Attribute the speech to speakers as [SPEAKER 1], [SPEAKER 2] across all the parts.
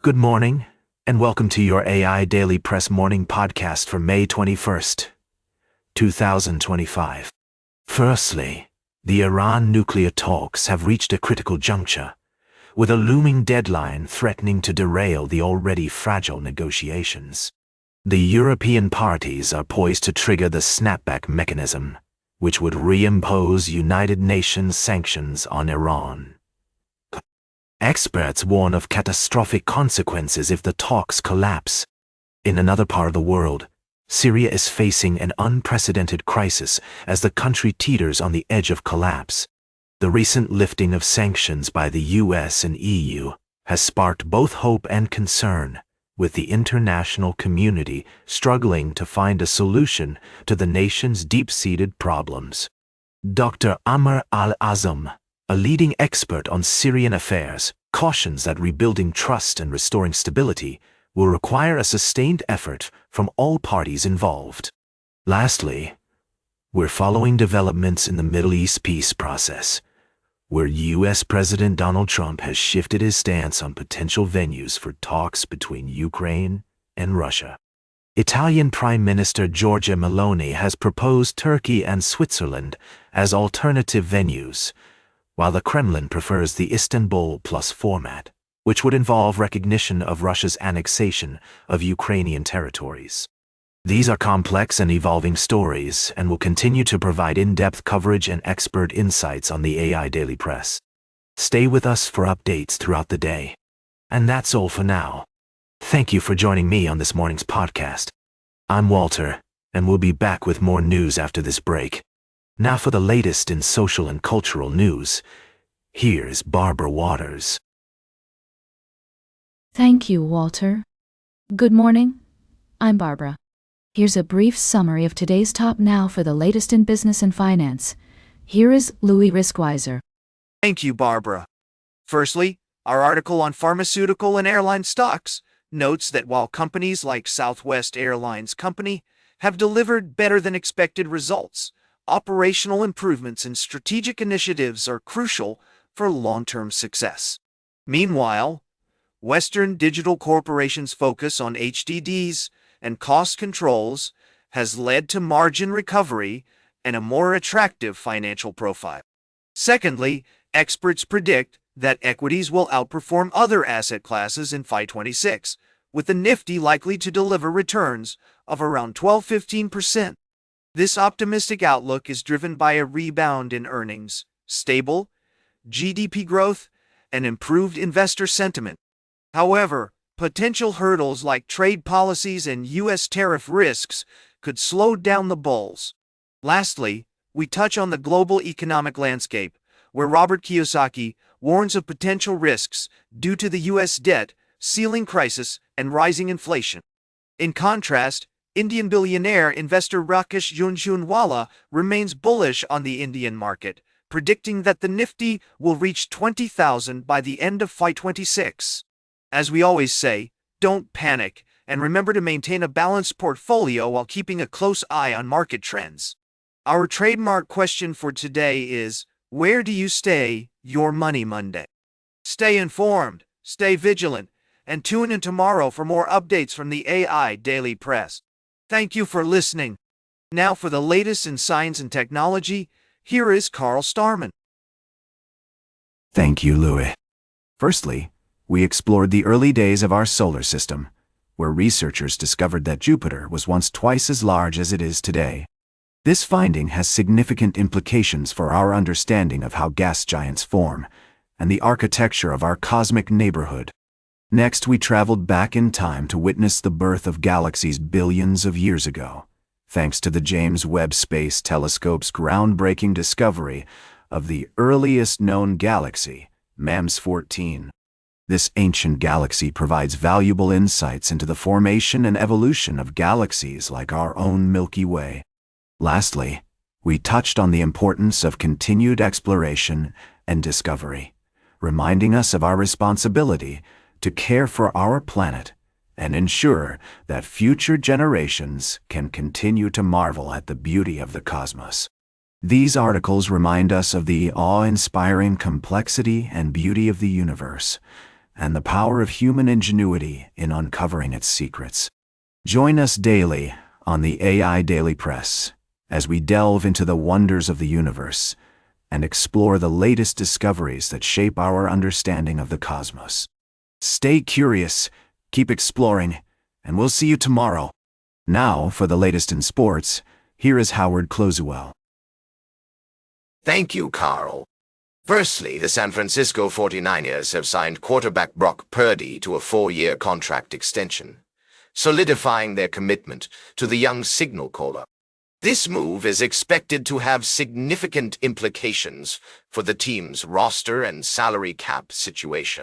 [SPEAKER 1] Good morning, and welcome to your AI Daily Press morning podcast for May 21st, 2025. Firstly, the Iran nuclear talks have reached a critical juncture, with a looming deadline threatening to derail the already fragile negotiations. The European parties are poised to trigger the snapback mechanism, which would reimpose United Nations sanctions on Iran. Experts warn of catastrophic consequences if the talks collapse. In another part of the world, Syria is facing an unprecedented crisis as the country teeters on the edge of collapse. The recent lifting of sanctions by the US and EU has sparked both hope and concern, with the international community struggling to find a solution to the nation's deep-seated problems. Dr. Amr al-Azam, a leading expert on Syrian affairs, cautions that rebuilding trust and restoring stability will require a sustained effort from all parties involved. Lastly, we're following developments in the Middle East peace process, where U.S. President Donald Trump has shifted his stance on potential venues for talks between Ukraine and Russia. Italian Prime Minister Giorgia Meloni has proposed Turkey and Switzerland as alternative venues, while the Kremlin prefers the Istanbul Plus format, which would involve recognition of Russia's annexation of Ukrainian territories. These are complex and evolving stories and will continue to provide in-depth coverage and expert insights on the AI Daily Press. Stay with us for updates throughout the day. And that's all for now. Thank you for joining me on this morning's podcast. I'm Walter, and we'll be back with more news after this break. Now for the latest in social and cultural news, here's Barbara Waters.
[SPEAKER 2] Thank you, Walter. Good morning. I'm Barbara. Here's a brief summary of today's top now for the latest in business and finance. Here is Louis Riskweiser.
[SPEAKER 3] Thank you, Barbara. Firstly, our article on pharmaceutical and airline stocks notes that while companies like Southwest Airlines Company have delivered better than expected results, operational improvements and strategic initiatives are crucial for long-term success. Meanwhile, Western digital corporations' focus on HDDs and cost controls has led to margin recovery and a more attractive financial profile. Secondly, experts predict that equities will outperform other asset classes in FY26, with the Nifty likely to deliver returns of around 12–15%. This optimistic outlook is driven by a rebound in earnings, stable GDP growth, and improved investor sentiment. However, potential hurdles like trade policies and U.S. tariff risks could slow down the bulls. Lastly, we touch on the global economic landscape, where Robert Kiyosaki warns of potential risks due to the U.S. debt ceiling crisis and rising inflation. In contrast, Indian billionaire investor Rakesh Jhunjhunwala remains bullish on the Indian market, predicting that the Nifty will reach 20,000 by the end of FY26. As we always say, don't panic, and remember to maintain a balanced portfolio while keeping a close eye on market trends. Our trademark question for today is, where do you stay your money Monday? Stay informed, stay vigilant, and tune in tomorrow for more updates from the AI Daily Press. Thank you for listening. Now for the latest in science and technology, here is Carl Starman.
[SPEAKER 1] Thank you, Louis. Firstly, we explored the early days of our solar system, where researchers discovered that Jupiter was once twice as large as it is today. This finding has significant implications for our understanding of how gas giants form and the architecture of our cosmic neighborhood. Next, we traveled back in time to witness the birth of galaxies billions of years ago, thanks to the James Webb Space Telescope's groundbreaking discovery of the earliest known galaxy, MAMS 14. This ancient galaxy provides valuable insights into the formation and evolution of galaxies like our own Milky Way. Lastly, we touched on the importance of continued exploration and discovery, reminding us of our responsibility to care for our planet and ensure that future generations can continue to marvel at the beauty of the cosmos. These articles remind us of the awe-inspiring complexity and beauty of the universe, and the power of human ingenuity in uncovering its secrets. Join us daily on the AI Daily Press as we delve into the wonders of the universe and explore the latest discoveries that shape our understanding of the cosmos. Stay curious, keep exploring, and we'll see you tomorrow. Now, for the latest in sports, here is Howard Closewell.
[SPEAKER 4] Thank you, Carl. Firstly, the San Francisco 49ers have signed quarterback Brock Purdy to a 4-year contract extension, solidifying their commitment to the young signal caller. This move is expected to have significant implications for the team's roster and salary cap situation.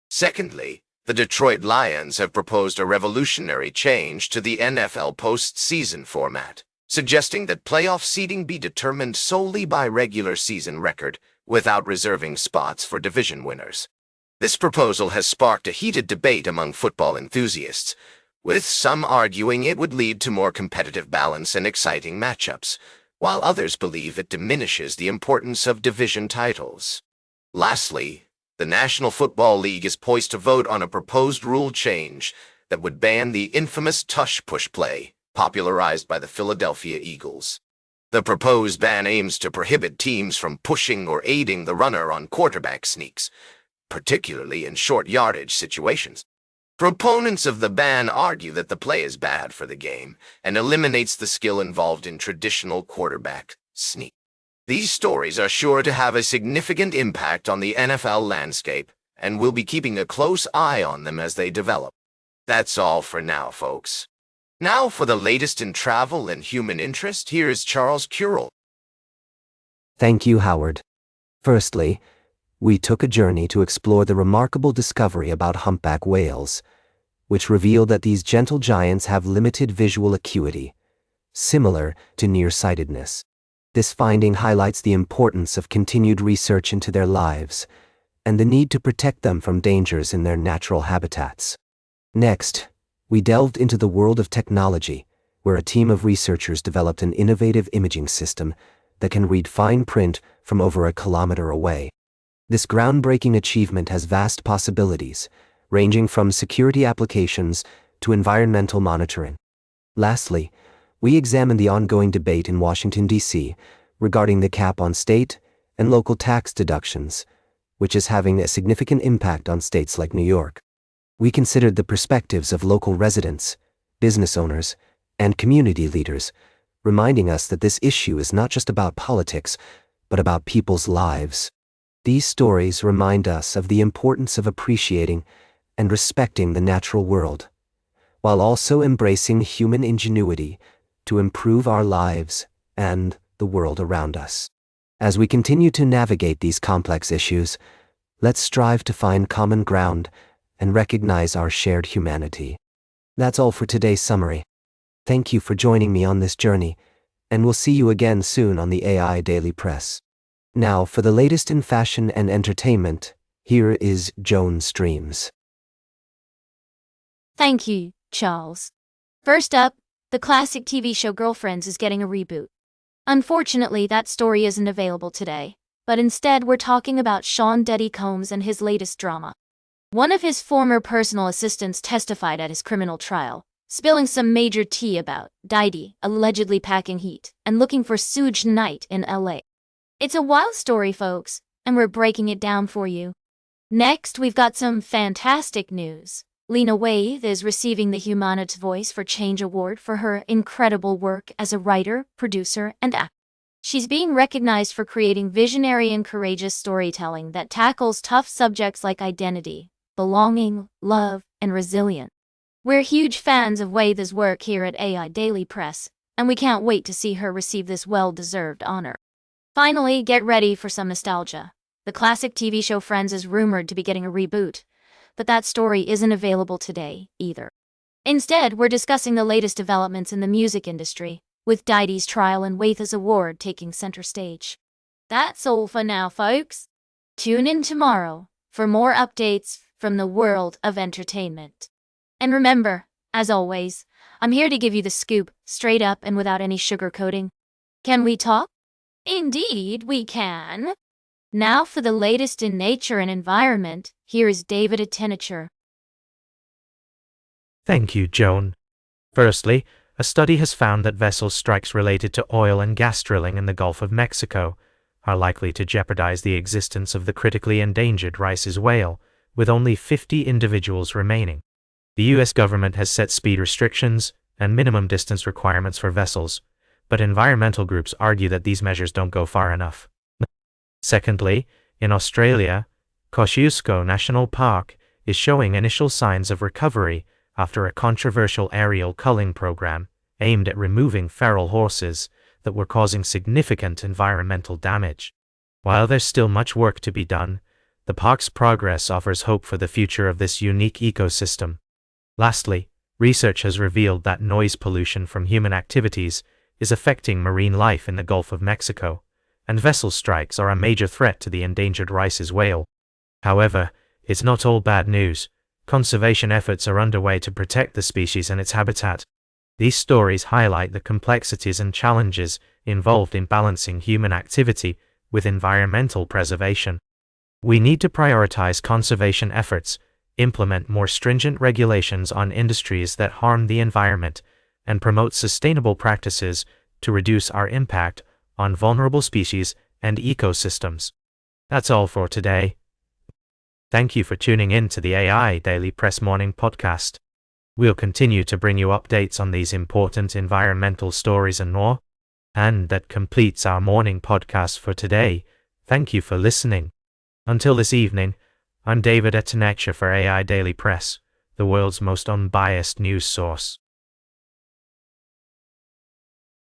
[SPEAKER 4] Secondly, the Detroit Lions have proposed a revolutionary change to the NFL postseason format, suggesting that playoff seeding be determined solely by regular season record without reserving spots for division winners. This proposal has sparked a heated debate among football enthusiasts, with some arguing it would lead to more competitive balance and exciting matchups, while others believe it diminishes the importance of division titles. Lastly, the National Football League is poised to vote on a proposed rule change that would ban the infamous tush-push play, popularized by the Philadelphia Eagles. The proposed ban aims to prohibit teams from pushing or aiding the runner on quarterback sneaks, particularly in short-yardage situations. Proponents of the ban argue that the play is bad for the game and eliminates the skill involved in traditional quarterback sneak. These stories are sure to have a significant impact on the NFL landscape, and we'll be keeping a close eye on them as they develop. That's all for now, folks. Now for the latest in travel and human interest, here is Charles Currell.
[SPEAKER 5] Thank you, Howard. Firstly, we took a journey to explore the remarkable discovery about humpback whales, which revealed that these gentle giants have limited visual acuity, similar to nearsightedness. This finding highlights the importance of continued research into their lives and the need to protect them from dangers in their natural habitats. Next, we delved into the world of technology, where a team of researchers developed an innovative imaging system that can read fine print from over a kilometer away. This groundbreaking achievement has vast possibilities, ranging from security applications to environmental monitoring. Lastly, we examined the ongoing debate in Washington, D.C. regarding the cap on state and local tax deductions, which is having a significant impact on states like New York. We considered the perspectives of local residents, business owners, and community leaders, reminding us that this issue is not just about politics, but about people's lives. These stories remind us of the importance of appreciating and respecting the natural world, while also embracing human ingenuity to improve our lives and the world around us. As we continue to navigate these complex issues, let's strive to find common ground and recognize our shared humanity. That's all for today's summary. Thank you for joining me on this journey, and we'll see you again soon on the AI Daily Press. Now, for the latest in fashion and entertainment, here is Joan Streams.
[SPEAKER 6] Thank you, Charles. First up, the classic TV show Girlfriends is getting a reboot. Unfortunately, that story isn't available today, but instead we're talking about Sean Diddy Combs and his latest drama. One of his former personal assistants testified at his criminal trial, spilling some major tea about Diddy allegedly packing heat and looking for Suge Knight in LA. It's a wild story, folks, and we're breaking it down for you. Next, we've got some fantastic news. Lena Waithe is receiving the Humanities Voice for Change Award for her incredible work as a writer, producer, and actor. She's being recognized for creating visionary and courageous storytelling that tackles tough subjects like identity, belonging, love, and resilience. We're huge fans of Waithe's work here at AI Daily Press, and we can't wait to see her receive this well-deserved honor. Finally, get ready for some nostalgia. The classic TV show Friends is rumored to be getting a reboot, but that story isn't available today, either. Instead, we're discussing the latest developments in the music industry, with Diddy's trial and Waithe's award taking center stage. That's all for now, folks. Tune in tomorrow for more updates from the world of entertainment. And remember, as always, I'm here to give you the scoop, straight up and without any sugarcoating. Can we talk? Indeed, we can. Now for the latest in nature and environment, here is David Attenacher.
[SPEAKER 7] Thank you, Joan. Firstly, a study has found that vessel strikes related to oil and gas drilling in the Gulf of Mexico are likely to jeopardize the existence of the critically endangered Rice's whale, with only 50 individuals remaining. The U.S. government has set speed restrictions and minimum distance requirements for vessels, but environmental groups argue that these measures don't go far enough. Secondly, in Australia, Kosciuszko National Park is showing initial signs of recovery after a controversial aerial culling program aimed at removing feral horses that were causing significant environmental damage. While there's still much work to be done, the park's progress offers hope for the future of this unique ecosystem. Lastly, research has revealed that noise pollution from human activities is affecting marine life in the Gulf of Mexico, and vessel strikes are a major threat to the endangered Rice's whale. However, it's not all bad news. Conservation efforts are underway to protect the species and its habitat. These stories highlight the complexities and challenges involved in balancing human activity with environmental preservation. We need to prioritize conservation efforts, implement more stringent regulations on industries that harm the environment, and promote sustainable practices to reduce our impact on vulnerable species and ecosystems. That's all for today. Thank you for tuning in to the AI Daily Press Morning Podcast. We'll continue to bring you updates on these important environmental stories and more. And that completes our morning podcast for today. Thank you for listening. Until this evening, I'm David Attenacher for AI Daily Press, the world's most unbiased news source.